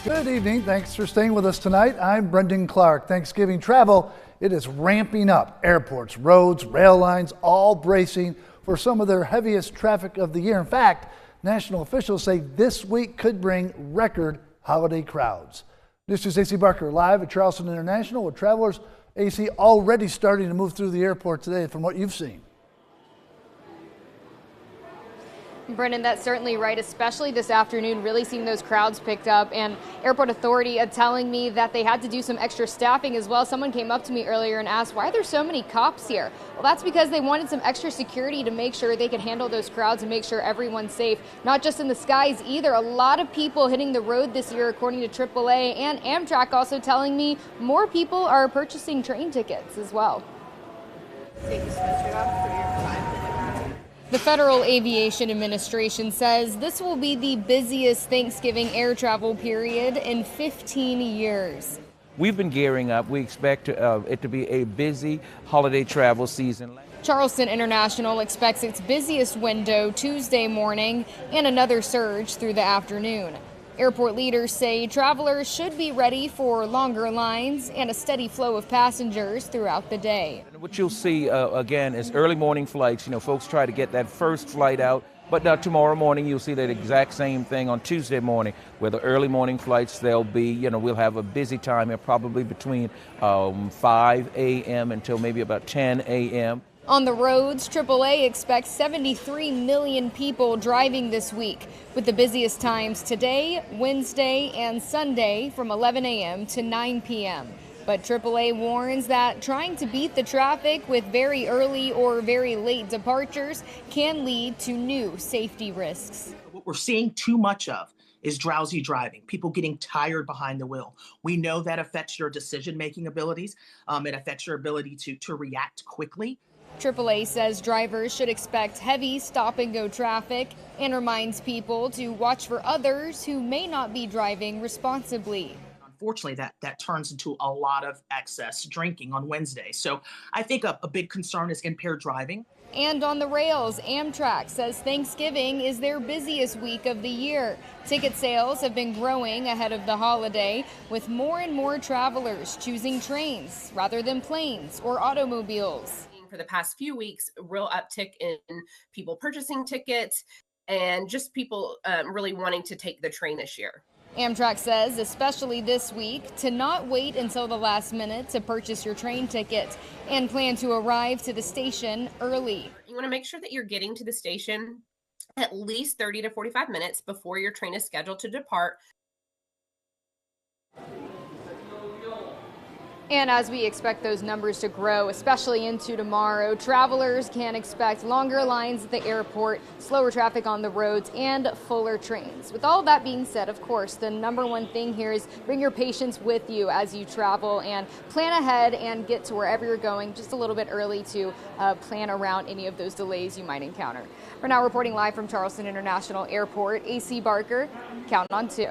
Good evening. Thanks for staying with us tonight. I'm Brendan Clark. Thanksgiving travel, it is ramping up. Airports, roads, rail lines, all bracing for some of their heaviest traffic of the year. In fact, national officials say this week could bring record holiday crowds. This is AC Barker live at Charleston International with travelers. AC already starting to move through the airport today from what you've seen. Brendan, that's certainly right, especially this afternoon, really seeing those crowds picked up, and airport authority telling me that they had to do some extra staffing as well. Someone came up to me earlier and asked, why are there so many cops here? Well, that's because they wanted some extra security to make sure they could handle those crowds and make sure everyone's safe. Not just in the skies either. A lot of people hitting the road this year, according to AAA and Amtrak, also telling me more people are purchasing train tickets as well. Thank you so much for your time. The Federal Aviation Administration says this will be the busiest Thanksgiving air travel period in 15 years. We've been gearing up. We expect it to be a busy holiday travel season. Charleston International expects its busiest window Tuesday morning and another surge through the afternoon. Airport leaders say travelers should be ready for longer lines and a steady flow of passengers throughout the day. What you'll see again is early morning flights. Folks try to get that first flight out, but tomorrow morning you'll see that exact same thing on Tuesday morning, where the early morning flights, they'll be, we'll have a busy time here, probably between 5 a.m. until maybe about 10 a.m. On the roads, AAA expects 73 million people driving this week, with the busiest times today, Wednesday, and Sunday from 11 a.m. to 9 p.m. But AAA warns that trying to beat the traffic with very early or very late departures can lead to new safety risks. What we're seeing too much of is drowsy driving, people getting tired behind the wheel. We know that affects your decision-making abilities. It affects your ability to react quickly. AAA says drivers should expect heavy stop-and-go traffic and reminds people to watch for others who may not be driving responsibly. Unfortunately, that turns into a lot of excess drinking on Wednesday. So I think a big concern is impaired driving. And on the rails, Amtrak says Thanksgiving is their busiest week of the year. Ticket sales have been growing ahead of the holiday, with more and more travelers choosing trains rather than planes or automobiles. For the past few weeks, a real uptick in people purchasing tickets and just people really wanting to take the train this year. Amtrak says, especially this week, to not wait until the last minute to purchase your train ticket and plan to arrive to the station early. You want to make sure that you're getting to the station at least 30 to 45 minutes before your train is scheduled to depart. And as we expect those numbers to grow, especially into tomorrow, travelers can expect longer lines at the airport, slower traffic on the roads, and fuller trains. With all that being said, of course, the number one thing here is bring your patience with you as you travel and plan ahead and get to wherever you're going just a little bit early to plan around any of those delays you might encounter. We're now reporting live from Charleston International Airport. AC Barker, count on 2.